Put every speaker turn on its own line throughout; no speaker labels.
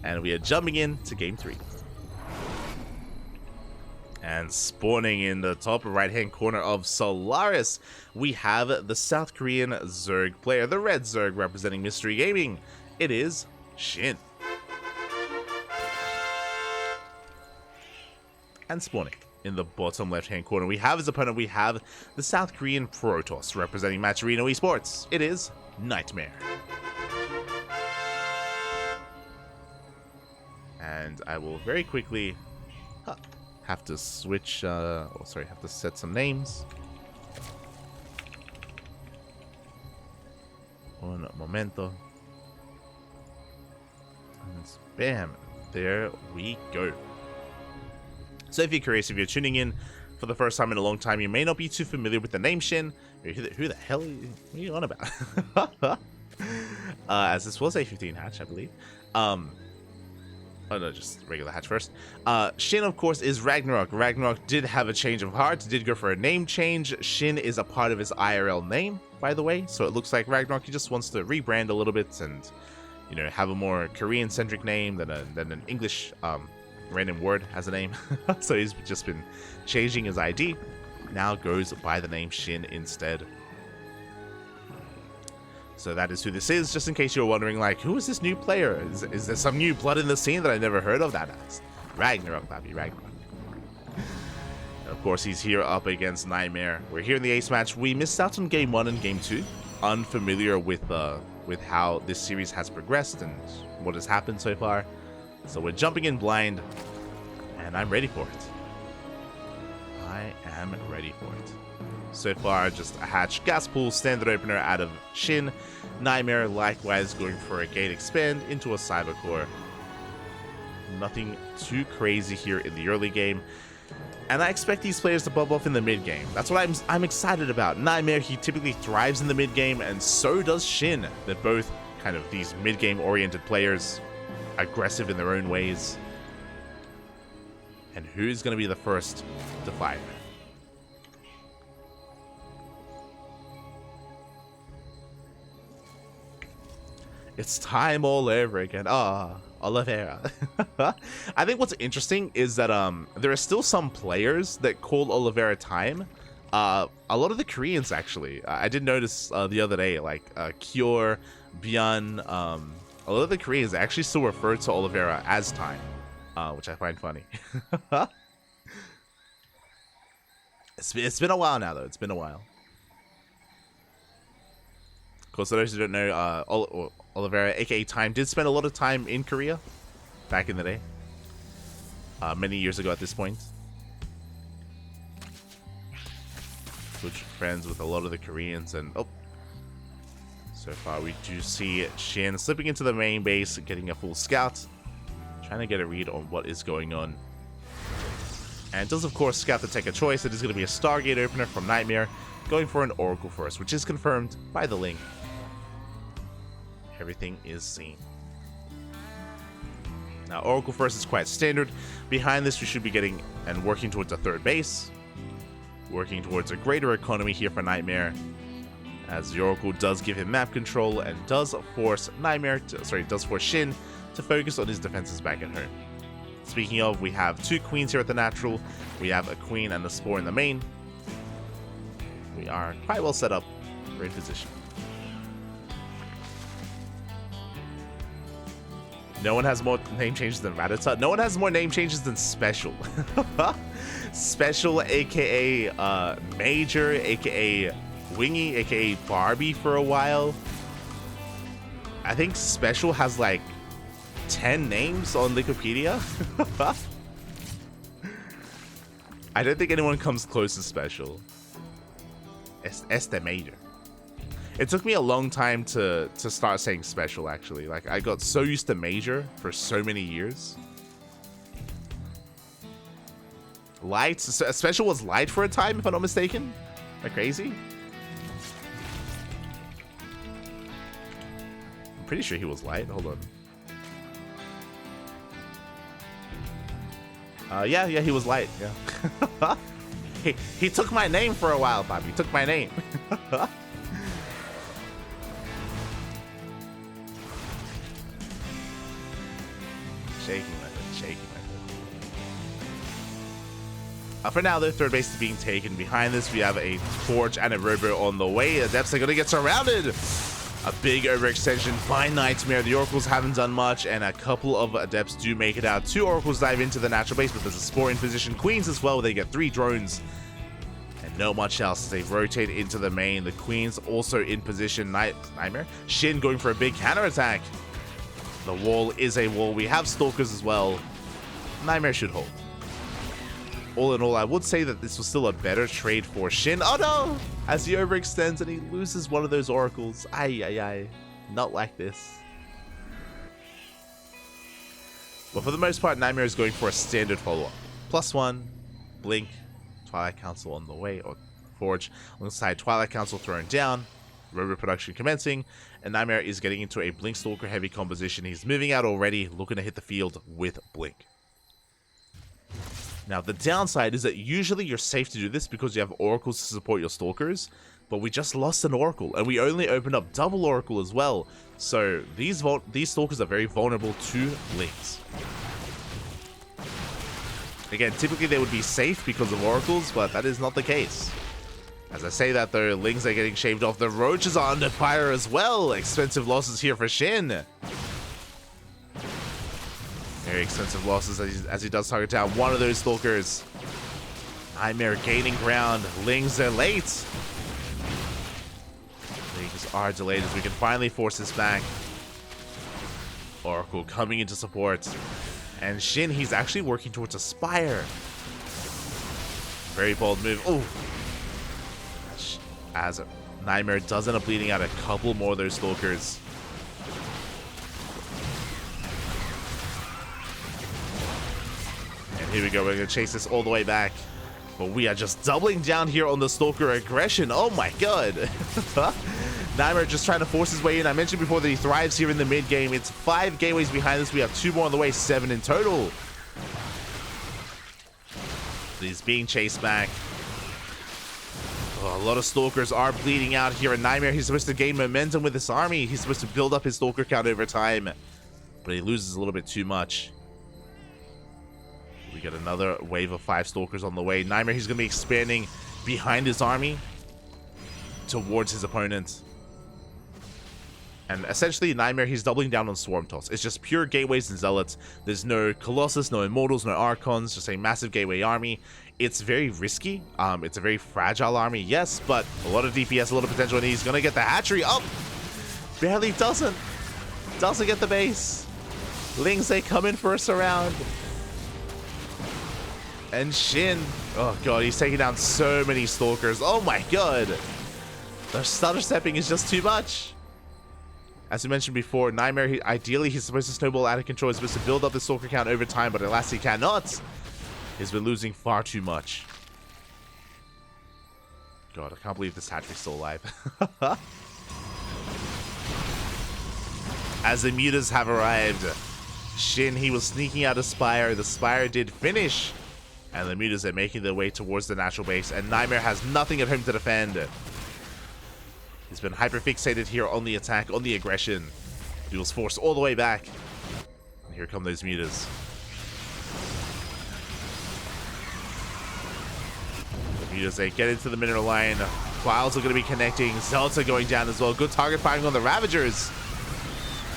And we are jumping into game 3. And spawning in the top right-hand corner of Solaris, we have the South Korean Zerg player, the red Zerg representing Mystery Gaming. It is SHIN. And spawning in the bottom left-hand corner, we have his opponent, we have the South Korean Protoss representing Matcherino Esports. It is NightMare. And I will very quickly have to switch, have to set some names. Un momento. And bam, there we go. So if you're curious, if you're tuning in for the first time in a long time, you may not be too familiar with the name SHIN. Who the hell are you on about? As this was a 15 hatch, I believe. Oh no, just regular hatch first. SHIN, of course, is Ragnarok. Ragnarok did have a change of heart, did go for a name change. SHIN is a part of his IRL name, by the way. So it looks like Ragnarok, he just wants to rebrand a little bit and, you know, have a more Korean-centric name than an English random word as a name. So he's just been changing his ID. Now goes by the name SHIN instead. So that is who this is, just in case you're wondering, like, who is this new player? Is there some new blood in the scene that I never heard of? That's Ragnarok, baby, Ragnarok. And of course, he's here up against NightMare. We're here in the ace match. We missed out on game 1 and game 2. Unfamiliar with how this series has progressed and what has happened so far. So we're jumping in blind, and I'm ready for it. I am ready for it. So far, just a hatch gas pool standard opener out of SHIN. NightMare likewise going for a gate expand into a cyber core. Nothing too crazy here in the early game. And I expect these players to bubble off in the mid game. That's what I'm excited about. NightMare, he typically thrives in the mid game, and so does SHIN. They're both kind of these mid game oriented players, aggressive in their own ways. And who's going to be the first to fire? It's time all over again. Oliveira. I think what's interesting is that there are still some players that call Oliveira time. A lot of the Koreans, actually. I did notice the other day, like Kyor, Byun, a lot of the Koreans actually still refer to Oliveira as time, which I find funny. It's been a while now, though. It's been a while. Of course, for those who don't know, Oliveira, aka Time, did spend a lot of time in Korea back in the day. Many years ago at this point. Good friends with a lot of the Koreans, and so far we do see SHIN slipping into the main base, getting a full scout, trying to get a read on what is going on. And does, of course, scout to take a choice. It is going to be a Stargate opener from NightMare, going for an Oracle first, which is confirmed by the link. Everything is seen. Now, Oracle first is quite standard. Behind this, we should be getting and working towards a third base. Working towards a greater economy here for NightMare, as the Oracle does give him map control and does force SHIN to focus on his defenses back at home. Speaking of, we have 2 queens here at the natural. We have a queen and a spore in the main. We are quite well set up. Great position. No one has more name changes than Rattata. No one has more name changes than Special. Special, aka Major, aka Wingy, aka Barbie for a while. I think Special has like 10 names on Wikipedia. I don't think anyone comes close to Special. Este Major. It took me a long time to start saying Special, actually. Like, I got so used to Major for so many years. Light? Special was Light for a time, if I'm not mistaken? Am I crazy? I'm pretty sure he was Light. Hold on. Yeah, he was Light, yeah. he took my name for a while, Bobby. He took my name. Shaking method. Shaking method. For now, though, third base is being taken. Behind this, we have a Forge and a Robo on the way. Adepts are going to get surrounded. A big overextension by NightMare. The Oracles haven't done much, and a couple of Adepts do make it out. 2 Oracles dive into the natural base, but there's a Spore in position. Queens as well. They get 3 drones. And not much else as they rotate into the main. The Queens also in position. NightMare. Shin going for a big counterattack. The wall is a wall. We have Stalkers as well. NightMare should hold. All in all, I would say that this was still a better trade for Shin. Oh no! As he overextends and he loses one of those Oracles. Ay. Not like this. But for the most part, NightMare is going for a standard follow-up. +1, Blink, Twilight Council on the way, or Forge, alongside Twilight Council thrown down, Robo production commencing, and NightMare is getting into a Blink Stalker heavy composition. He's moving out already, looking to hit the field with Blink. Now, the downside is that usually you're safe to do this because you have Oracles to support your Stalkers, but we just lost an Oracle, and we only opened up double Oracle as well, so these Stalkers are very vulnerable to Blinks. Again, typically they would be safe because of Oracles, but that is not the case. As I say that though, Lings are getting shaved off, the Roaches are under fire as well. Expensive losses here for Shin. Very expensive losses as he does target down one of those Stalkers. NightMare gaining ground. Lings are late. Lings are delayed as we can finally force this back. Oracle coming into support. And Shin, he's actually working towards a Spire. Very bold move. Oh! As NightMare does end up bleeding out a couple more of those Stalkers. Here we go, we're going to chase this all the way back. But we are just doubling down here on the Stalker aggression. Oh my god. NightMare just trying to force his way in. I mentioned before that he thrives here in the mid game. It's 5 gateways behind us. We have 2 more on the way, 7 in total. He's being chased back. Oh, a lot of Stalkers are bleeding out here. And NightMare, he's supposed to gain momentum with this army. He's supposed to build up his Stalker count over time. But he loses a little bit too much. We get another wave of 5 Stalkers on the way. NightMare, he's going to be expanding behind his army towards his opponent. And essentially, NightMare, he's doubling down on Swarm Toss. It's just pure Gateways and Zealots. There's no Colossus, no Immortals, no Archons, just a massive Gateway army. It's very risky. It's a very fragile army, yes, but a lot of DPS, a lot of potential, and he's going to get the hatchery up. Barely doesn't. Doesn't get the base. Lings, they come in for a surround. And Shin, oh god, he's taking down so many Stalkers. Oh my god. The stutter stepping is just too much. As we mentioned before, NightMare, ideally he's supposed to snowball out of control. He's supposed to build up the Stalker count over time, but alas he cannot. He's been losing far too much. God, I can't believe this hatchery's still alive. As the mutas have arrived. Shin, he was sneaking out a Spire. The Spire did finish. And the mutas are making their way towards the natural base. And NightMare has nothing at home to defend. He's been hyper-fixated here on the attack, on the aggression. He was forced all the way back. And here come those mutas. The mutas, they get into the mineral line. Clouds are going to be connecting. Zealots are going down as well. Good target firing on the Ravagers.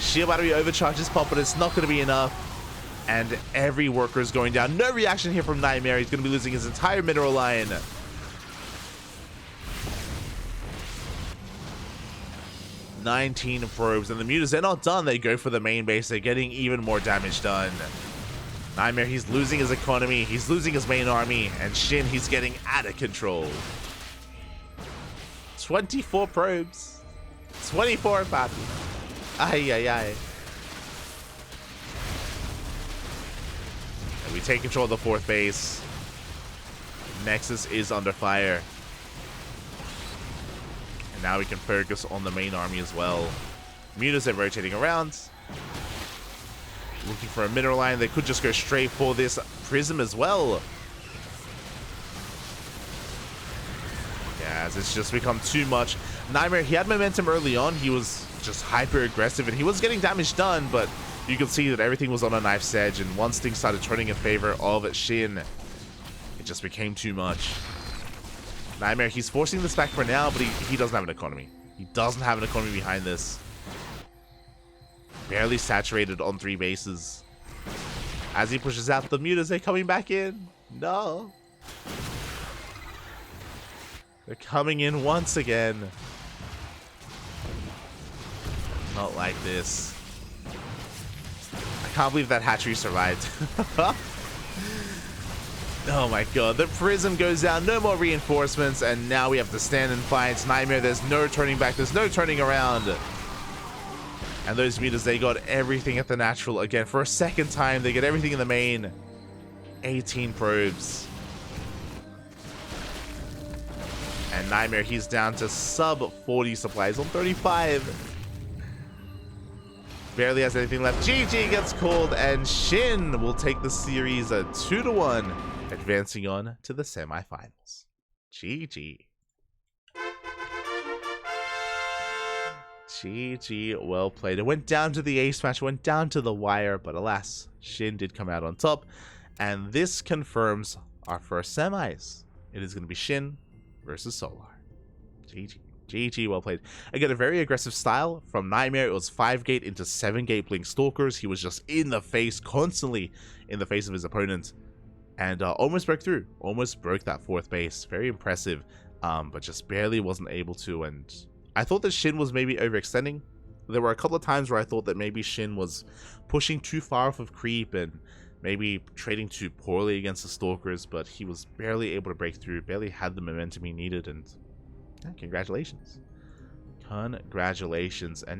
Shield battery overcharges pop, but it's not going to be enough. And every worker is going down. No reaction here from NightMare. He's going to be losing his entire mineral line. $19 probes, and the mutas, they're not done. They go for the main base. They're getting even more damage done. NightMare, he's losing his economy. He's losing his main army. And Shin, he's getting out of control. 24 probes. 24, papi. Ay. And we take control of the 4th base. Nexus is under fire. And now we can focus on the main army as well. Mutas are rotating around. Looking for a mineral line. They could just go straight for this prism as well. Yeah, it's just become too much. NightMare, he had momentum early on. He was just hyper aggressive and he was getting damage done, but You could see that everything was on a knife's edge, and once things started turning in favor of SHIN, it just became too much. NightMare, he's forcing this back for now, but he doesn't have an economy. He doesn't have an economy behind this. Barely saturated on 3 bases. As he pushes out the mutas, they're coming back in. No. They're coming in once again. Not like this. I can't believe that hatchery survived. Oh my god, the prism goes down, no more reinforcements, and now we have to stand and fight. NightMare, there's no turning back, there's no turning around. And those mutas, they got everything at the natural again. For a second time, they get everything in the main. 18 probes. And NightMare, he's down to sub 40 supplies on 35. Barely has anything left. GG gets called, and SHIN will take the series 2-1, advancing on to the semifinals. GG. GG, well played. It went down to the ace match, went down to the wire, but alas, SHIN did come out on top, and this confirms our first semis. It is going to be SHIN versus Solar. GG. GG, well played. Again, a very aggressive style from NightMare. It was 5-gate into 7-gate Blink Stalkers. He was just in the face, constantly in the face of his opponent, and almost broke through. Almost broke that 4th base. Very impressive, but just barely wasn't able to. And I thought that SHIN was maybe overextending. There were a couple of times where I thought that maybe SHIN was pushing too far off of creep and maybe trading too poorly against the Stalkers, but he was barely able to break through, barely had the momentum he needed, and yeah, congratulations. Congratulations. And